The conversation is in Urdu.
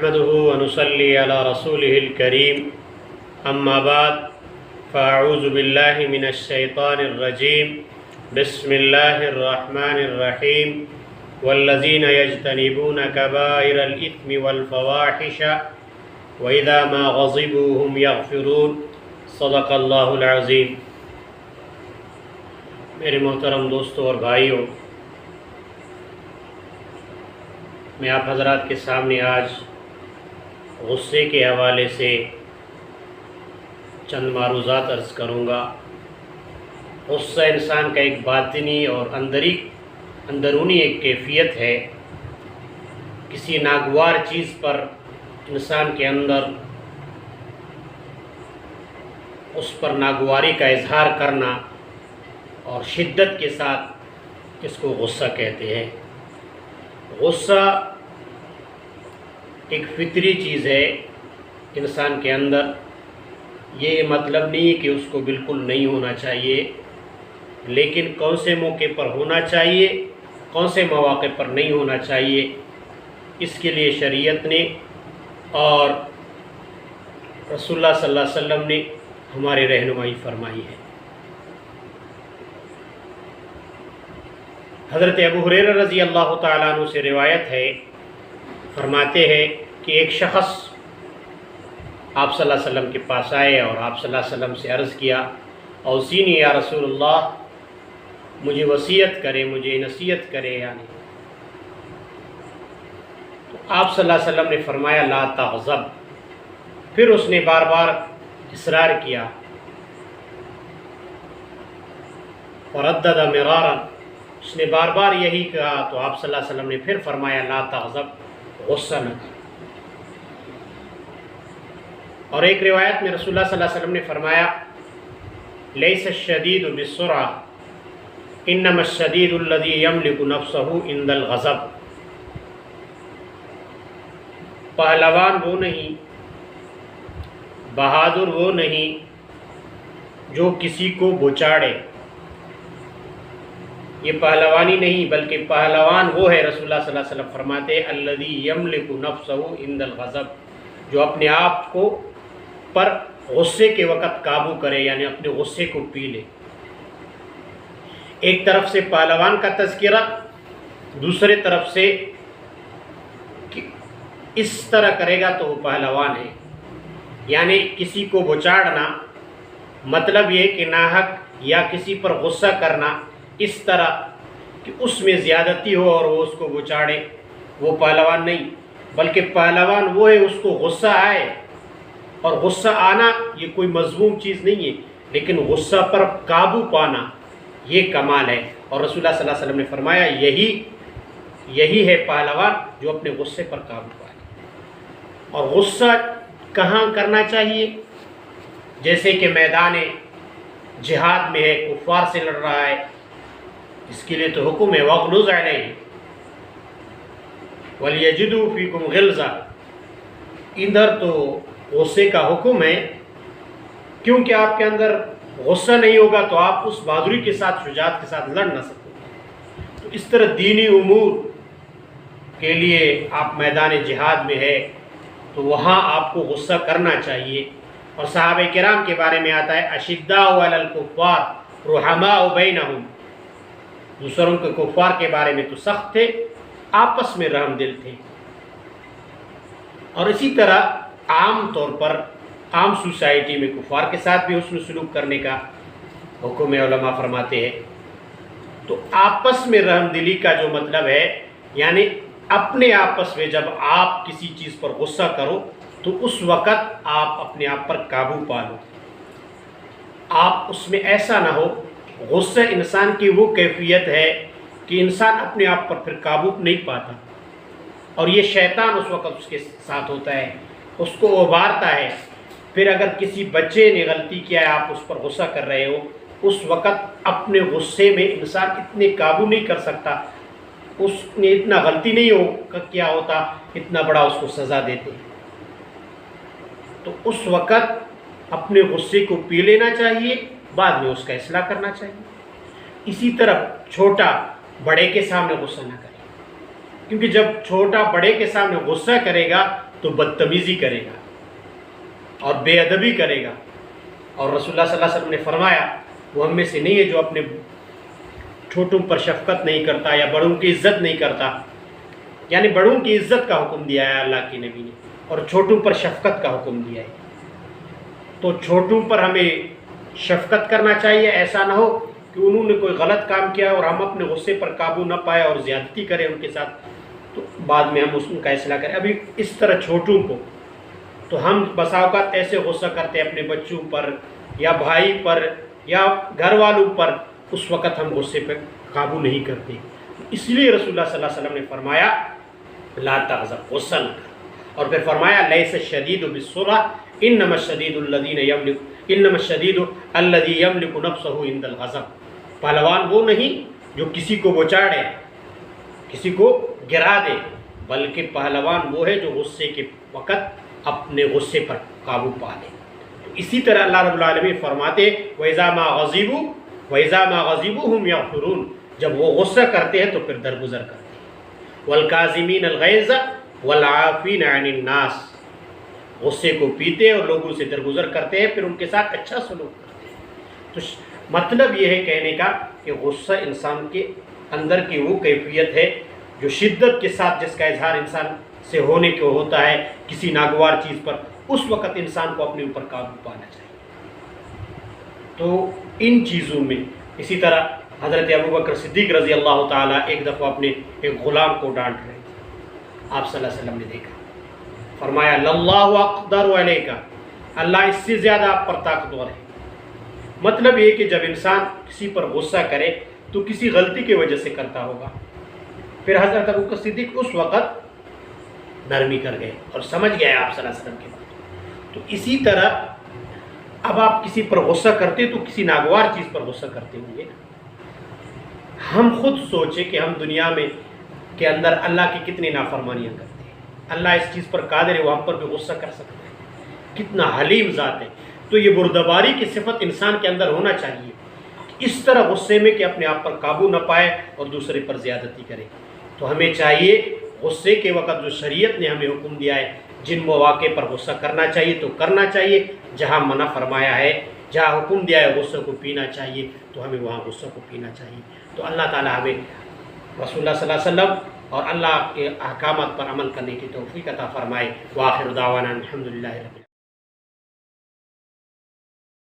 نحمده ونصلي على رسوله الكريم أما بعد فأعوذ بالله من الشيطان الرجيم بسم الله الرحمن الرحيم والذين يجتنبون كبائر الإثم والفواحش وإذا ما غضبوا هم يغفرون صدق اللہ العظیم۔ میرے محترم دوستوں اور بھائیوں، میں آپ حضرات کے سامنے آج غصے کے حوالے سے چند معروضات عرض کروں گا۔ غصہ انسان کا ایک باطنی اور اندرونی ایک کیفیت ہے۔ کسی ناگوار چیز پر انسان کے اندر اس پر ناگواری کا اظہار کرنا اور شدت کے ساتھ اس کو غصہ کہتے ہیں۔ غصہ ایک فطری چیز ہے انسان کے اندر۔ یہ مطلب نہیں کہ اس کو بالکل نہیں ہونا چاہیے، لیکن کون سے موقع پر ہونا چاہیے، کون سے مواقع پر نہیں ہونا چاہیے، اس کے لیے شریعت نے اور رسول اللہ صلی اللہ علیہ وسلم نے ہماری رہنمائی فرمائی ہے۔ حضرت ابو ہریرہ رضی اللہ تعالیٰ عنہ سے روایت ہے، فرماتے ہیں کہ ایک شخص آپ صلی اللہ علیہ وسلم کے پاس آئے اور آپ صلی اللہ علیہ وسلم سے عرض کیا، اوصینی یا رسول اللہ، مجھے وصیت کرے، مجھے نصیحت کرے یعنی۔ تو آپ صلی اللہ علیہ وسلم نے فرمایا لا تغضب۔ پھر اس نے بار بار اصرار کیا، فردد مرارا، اس نے بار بار یہی کہا، تو آپ صلی اللہ علیہ وسلم نے پھر فرمایا لا تغضب، غصہ نہ کر۔ اور ایک روایت میں رسول اللہ صلی اللہ علیہ وسلم نے فرمایا لیس الشدید بالسرعہ انما الشدید الذی یملک نفسہ عند الغضب۔ پہلوان وہ نہیں، بہادر وہ نہیں جو کسی کو بچاڑے۔ یہ پہلوانی نہیں بلکہ پہلوان وہ ہے، رسول اللہ صلی اللہ علیہ وسلم فرماتے ہیں الذی یملک نفسہ عند الغضب، جو اپنے آپ کو پر غصے کے وقت قابو کرے، یعنی اپنے غصے کو پی لے۔ ایک طرف سے پہلوان کا تذکرہ، دوسرے طرف سے کہ اس طرح کرے گا تو وہ پہلوان ہے، یعنی کسی کو بچاڑنا، مطلب یہ کہ ناحق یا کسی پر غصہ کرنا اس طرح کہ اس میں زیادتی ہو اور وہ اس کو بچاڑے، وہ پہلوان نہیں، بلکہ پہلوان وہ ہے اس کو غصہ آئے، اور غصہ آنا یہ کوئی مذموم چیز نہیں ہے، لیکن غصہ پر قابو پانا یہ کمال ہے۔ اور رسول اللہ صلی اللہ علیہ وسلم نے فرمایا یہی ہے پہلوان جو اپنے غصے پر قابو پائے۔ اور غصہ کہاں کرنا چاہیے؟ جیسے کہ میدان جہاد میں ہے، کفار سے لڑ رہا ہے، اس کے لیے تو حکم ہے وَغْلُظْ عَلَيْهِمْ وَلْيَجِدُوا فِيكُمْ غِلْظَةً۔ ادھر تو غصے کا حکم ہے، کیونکہ آپ کے اندر غصہ نہیں ہوگا تو آپ اس بہادری کے ساتھ، شجاعت کے ساتھ لڑ نہ سکو گے۔ تو اس طرح دینی امور کے لیے آپ میدان جہاد میں ہے تو وہاں آپ کو غصہ کرنا چاہیے۔ اور صحابہ کرام کے بارے میں آتا ہے اشداء علی الکفار رحماء بینہم، دوسروں کے کفار کے بارے میں تو سخت تھے، آپس میں رحم دل تھے۔ اور اسی طرح عام طور پر عام سوسائٹی میں کفار کے ساتھ بھی حسن سلوک کرنے کا حکم علماء فرماتے ہیں۔ تو آپس میں رحم دلی کا جو مطلب ہے، یعنی اپنے آپس میں جب آپ کسی چیز پر غصہ کرو تو اس وقت آپ اپنے آپ پر قابو پا لو۔ آپ اس میں ایسا نہ ہو، غصہ انسان کی وہ کیفیت ہے کہ انسان اپنے آپ پر پھر قابو نہیں پاتا، اور یہ شیطان اس وقت اس کے ساتھ ہوتا ہے، اس کو ابھارتا ہے۔ پھر اگر کسی بچے نے غلطی کیا ہے، آپ اس پر غصہ کر رہے ہو، اس وقت اپنے غصے میں انسان اتنے قابو نہیں کر سکتا، اس نے اتنا غلطی نہیں کیا ہوتا، اتنا بڑا اس کو سزا دیتے۔ تو اس وقت اپنے غصے کو پی لینا چاہیے، بعد میں اس کا اصلاح کرنا چاہیے۔ اسی طرح چھوٹا بڑے کے سامنے غصہ نہ کرے، کیونکہ جب چھوٹا بڑے کے سامنے غصہ کرے گا تو بدتمیزی کرے گا اور بے ادبی کرے گا. اور رسول اللہ صلی اللہ علیہ وسلم نے فرمایا وہ ہم میں سے نہیں ہے جو اپنے چھوٹوں پر شفقت نہیں کرتا یا بڑوں کی عزت نہیں کرتا. یعنی بڑوں کی عزت کا حکم دیا ہے اللہ کے نبی نے اور چھوٹوں پر شفقت کا حکم دیا ہے. تو چھوٹوں پر ہمیں شفقت کرنا چاہیے. ایسا نہ ہو کہ انہوں نے کوئی غلط کام کیا اور ہم اپنے غصے پر قابو نہ پائے اور زیادتی کریں ان کے ساتھ تو بعد میں ہم ان کا اصلاح کریں. ابھی اس طرح چھوٹوں کو تو ہم بسا اوقات ایسے غصہ کرتے ہیں اپنے بچوں پر یا بھائی پر یا گھر والوں پر, اس وقت ہم غصے پہ قابو نہیں کرتے. اس لیے رسول اللہ صلی اللہ علیہ وسلم نے فرمایا لا تغضب, غصہ نہ کر. اور پھر فرمایا لیس الشدید بالسرعہ انما الشدید الذی یملک نفسہ عند الغضب. پہلوان وہ نہیں جو کسی کو بچاڑے, کسی کو گرا دے, بلکہ پہلوان وہ ہے جو غصے کے وقت اپنے غصے پر قابو پا لے. اسی طرح اللہ رب العالمین فرماتے وَإِذَا مَا غَضِبُوا هُمْ يَغْفِرُونَ, جب وہ غصہ کرتے ہیں تو پھر درگزر کرتے ہیں. وَالْكَاظِمِينَ الْغَيْظَ وَالْعَافِينَ عَنِ النَّاسِ, غصے کو پیتے اور لوگوں سے درگزر کرتے ہیں, پھر ان کے ساتھ اچھا سلوک کرتے ہیں. تو مطلب یہ ہے کہنے کا کہ غصہ انسان کے اندر کی وہ کیفیت ہے جو شدت کے ساتھ جس کا اظہار انسان سے ہونے کو ہوتا ہے کسی ناگوار چیز پر, اس وقت انسان کو اپنے اوپر قابو پانا چاہیے. تو ان چیزوں میں اسی طرح حضرت ابوبکر صدیق رضی اللہ تعالیٰ ایک دفعہ اپنے ایک غلام کو ڈانٹ رہے تھے. آپ صلی اللہ علیہ وسلم نے دیکھا, فرمایا للہ اقدر علیک, اللہ اس سے زیادہ آپ پر طاقتور ہے. مطلب یہ کہ جب انسان کسی پر غصہ کرے تو کسی غلطی کی وجہ سے کرتا ہوگا. پھر حضرت ابوبکر صدیق اس وقت نرمی کر گئے اور سمجھ گئے آپ صلی اللہ علیہ وسلم کے بات. تو اسی طرح اب آپ کسی پر غصہ کرتے تو کسی ناگوار چیز پر غصہ کرتے ہوں گے. ہم خود سوچیں کہ ہم دنیا میں کے اندر اللہ کی کتنی نافرمانیاں کرتے ہیں. اللہ اس چیز پر قادر ہے, وہ ہم پر بھی غصہ کر سکتے ہیں. کتنا حلیم ذات ہے. تو یہ بردباری کی صفت انسان کے اندر ہونا چاہیے, اس طرح غصے میں کہ اپنے آپ پر قابو نہ پائے اور دوسرے پر زیادتی کرے. تو ہمیں چاہیے غصے کے وقت جو شریعت نے ہمیں حکم دیا ہے جن مواقع پر غصہ کرنا چاہیے تو کرنا چاہیے, جہاں منع فرمایا ہے جہاں حکم دیا ہے غصہ کو پینا چاہیے تو ہمیں وہاں غصہ کو پینا چاہیے. تو اللہ تعالیٰ ہمیں رسول اللہ صلی اللہ علیہ وسلم اور اللہ کے احکامات پر عمل کرنے کی توفیق عطا فرمائے. وآخر دعوانا الحمدللہ رب العالمین.